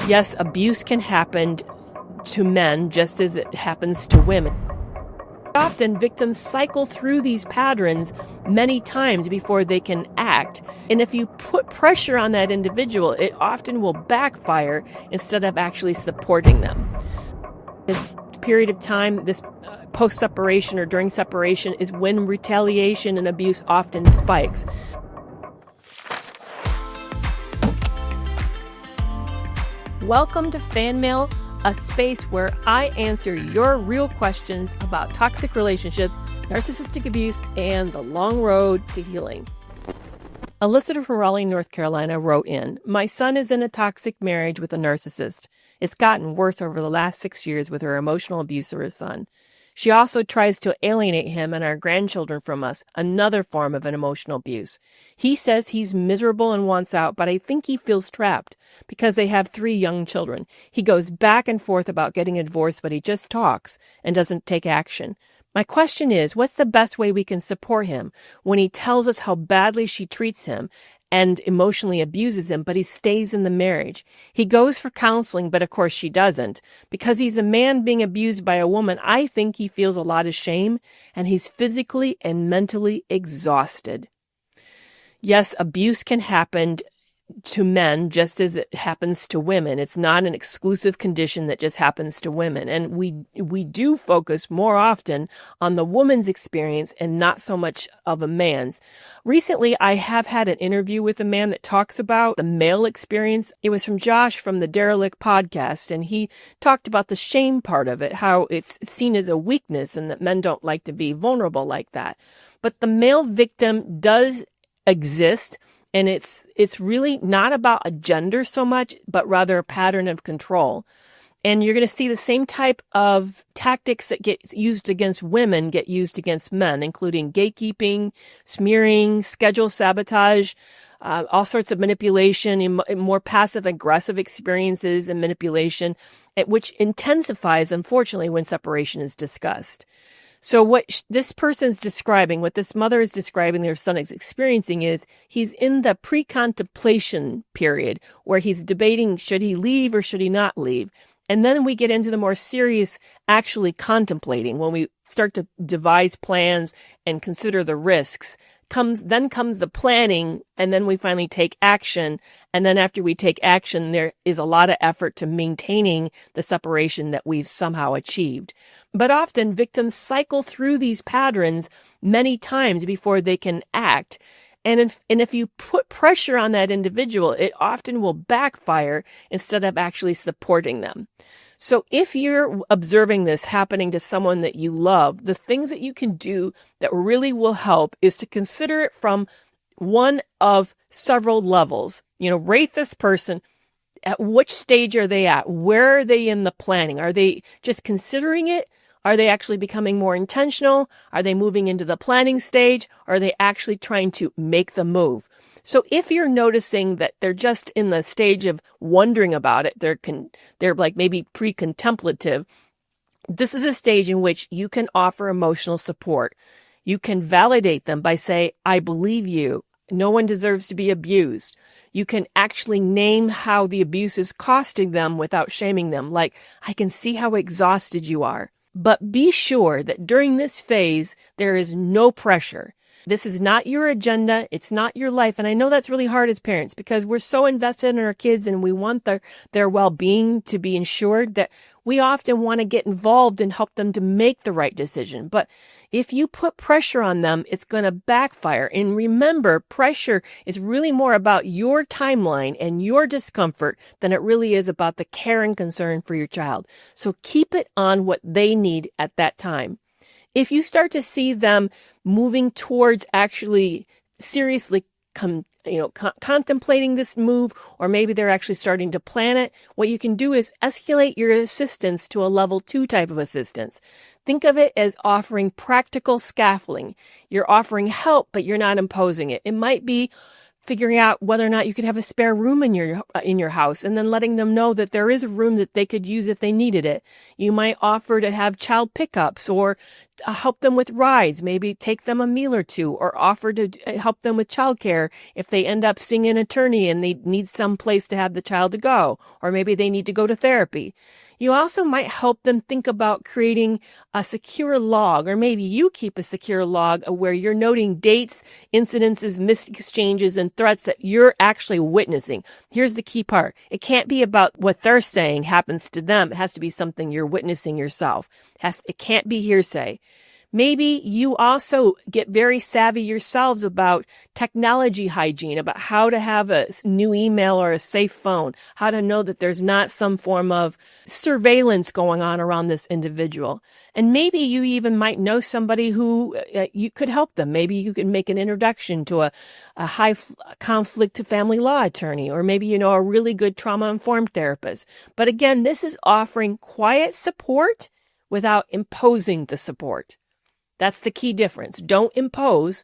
Yes, abuse can happen to men just as it happens to women. Often victims cycle through these patterns many times before they can act. And if you put pressure on that individual, it often will backfire instead of actually supporting them. This period of time, this post-separation or during separation, is when retaliation and abuse often spikes. Welcome to Fan Mail, a space where I answer your real questions about toxic relationships, narcissistic abuse, and the long road to healing. A listener from Raleigh, North Carolina wrote in, "My son is in a toxic marriage with a narcissist. It's gotten worse over the last 6 years with her emotional abuse of her son. She also tries to alienate him and our grandchildren from us, another form of an emotional abuse. He says he's miserable and wants out, but I think he feels trapped because they have 3 young children. He goes back and forth about getting a divorce, but he just talks and doesn't take action. My question is, what's the best way we can support him when he tells us how badly she treats him and emotionally abuses him, but he stays in the marriage? He goes for counseling, but of course she doesn't. Because he's a man being abused by a woman, I think he feels a lot of shame, and he's physically and mentally exhausted." Yes, abuse can happen to men just as it happens to women. It's not an exclusive condition that just happens to women. And we do focus more often on the woman's experience and not so much of a man's. Recently, I have had an interview with a man that talks about the male experience. It was from Josh from the Derelict podcast, and he talked about the shame part of it, how it's seen as a weakness and that men don't like to be vulnerable like that. But the male victim does exist. And it's really not about a gender so much, but rather a pattern of control. And you're going to see the same type of tactics that get used against women get used against men, including gatekeeping, smearing, schedule sabotage, all sorts of manipulation, more passive-aggressive experiences and manipulation, which intensifies, unfortunately, when separation is discussed. So what this person's describing, what this mother is describing their son is experiencing is he's in the pre-contemplation period where he's debating, should he leave or should he not leave? And then we get into the more serious actually contemplating when we start to devise plans and consider the risks. Then comes the planning, and then we finally take action. And then after we take action, there is a lot of effort to maintaining the separation that we've somehow achieved. But often victims cycle through these patterns many times before they can act. And if you put pressure on that individual, it often will backfire instead of actually supporting them. So if you're observing this happening to someone that you love, the things that you can do that really will help is to consider it from one of several levels. Rate this person. At which stage are they at? Where are they in the planning? Are they just considering it? Are they actually becoming more intentional? Are they moving into the planning stage? Or are they actually trying to make the move? So if you're noticing that they're just in the stage of wondering about it, they're like maybe pre-contemplative, this is a stage in which you can offer emotional support. You can validate them by saying, I believe you. No one deserves to be abused. You can actually name how the abuse is costing them without shaming them. Like, I can see how exhausted you are. But be sure that during this phase, there is no pressure. This is not your agenda. It's not your life. And I know that's really hard as parents because we're so invested in our kids and we want their well-being to be ensured that we often want to get involved and help them to make the right decision. But if you put pressure on them, it's going to backfire. And remember, pressure is really more about your timeline and your discomfort than it really is about the care and concern for your child. So keep it on what they need at that time. If you start to see them moving towards actually seriously contemplating this move, or maybe they're actually starting to plan it, what you can do is escalate your assistance to a level 2 type of assistance. Think of it as offering practical scaffolding. You're offering help, but you're not imposing it. It might be figuring out whether or not you could have a spare room in your house, and then letting them know that there is a room that they could use if they needed it. You might offer to have child pickups or help them with rides, maybe take them a meal or two, or offer to help them with childcare if they end up seeing an attorney and they need some place to have the child to go, or maybe they need to go to therapy. You also might help them think about creating a secure log, or maybe you keep a secure log where you're noting dates, incidences, missed exchanges, and threats that you're actually witnessing. Here's the key part. It can't be about what they're saying happens to them. It has to be something you're witnessing yourself. It can't be hearsay. Maybe you also get very savvy yourselves about technology hygiene, about how to have a new email or a safe phone, how to know that there's not some form of surveillance going on around this individual. And maybe you even might know somebody who you could help them. Maybe you can make an introduction to a high conflict family law attorney, or maybe you know a really good trauma-informed therapist. But again, this is offering quiet support without imposing the support. That's the key difference. Don't impose,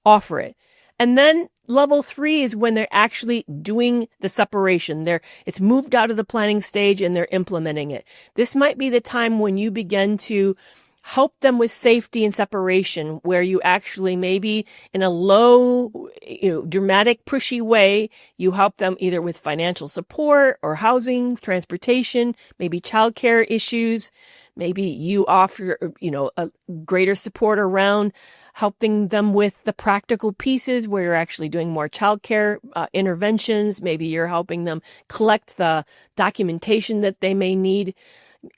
offer it. And then level 3 is when they're actually doing the separation. It's moved out of the planning stage and they're implementing it. This might be the time when you begin to help them with safety and separation, where you actually maybe in a low, dramatic, pushy way, you help them either with financial support or housing, transportation, maybe childcare issues. Maybe you offer, a greater support around helping them with the practical pieces where you're actually doing more childcare interventions. Maybe you're helping them collect the documentation that they may need.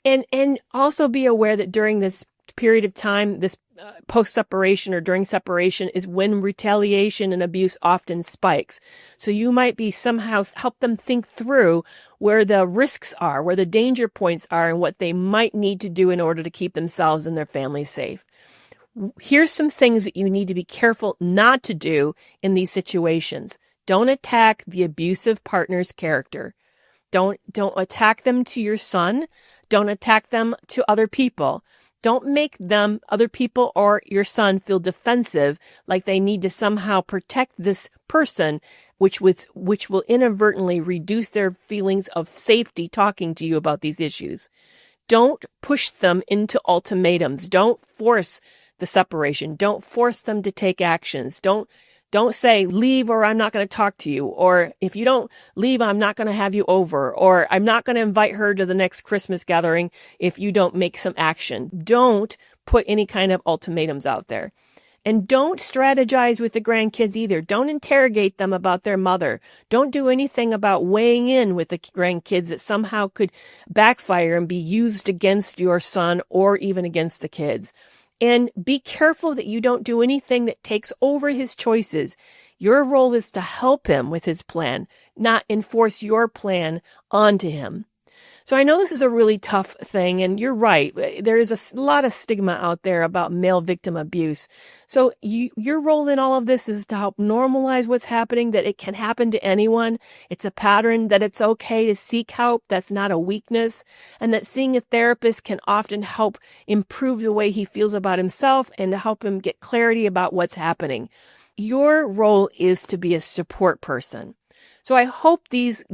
And also be aware that during this period of time, this post-separation or during separation is when retaliation and abuse often spikes. So you might be somehow help them think through where the risks are, where the danger points are, and what they might need to do in order to keep themselves and their family safe. Here's some things that you need to be careful not to do in these situations. Don't attack the abusive partner's character. Don't attack them to your son. Don't attack them to other people. Don't make them, other people, or your son feel defensive, like they need to somehow protect this person, which will inadvertently reduce their feelings of safety talking to you about these issues. Don't push them into ultimatums. Don't force the separation. Don't force them to take actions. Don't say, leave or I'm not going to talk to you. Or if you don't leave, I'm not going to have you over. Or I'm not going to invite her to the next Christmas gathering if you don't make some action. Don't put any kind of ultimatums out there. And don't strategize with the grandkids either. Don't interrogate them about their mother. Don't do anything about weighing in with the grandkids that somehow could backfire and be used against your son or even against the kids. And be careful that you don't do anything that takes over his choices. Your role is to help him with his plan, not enforce your plan onto him. So I know this is a really tough thing, and you're right. There is a lot of stigma out there about male victim abuse. So your role in all of this is to help normalize what's happening, that it can happen to anyone. It's a pattern, that it's okay to seek help. That's not a weakness. And that seeing a therapist can often help improve the way he feels about himself and to help him get clarity about what's happening. Your role is to be a support person. So I hope these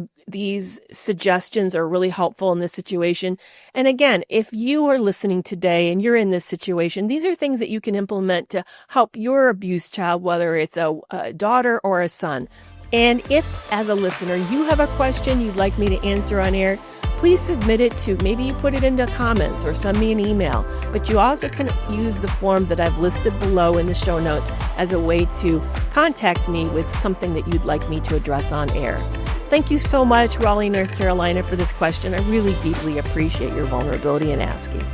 suggestions are really helpful in this situation. And again, if you are listening today and you're in this situation, these are things that you can implement to help your abused child, whether it's a daughter or a son. And if, as a listener, you have a question you'd like me to answer on air, please submit it to, maybe you put it into comments or send me an email. But you also can use the form that I've listed below in the show notes as a way to contact me with something that you'd like me to address on air. Thank you so much, Raleigh, North Carolina, for this question. I really deeply appreciate your vulnerability in asking.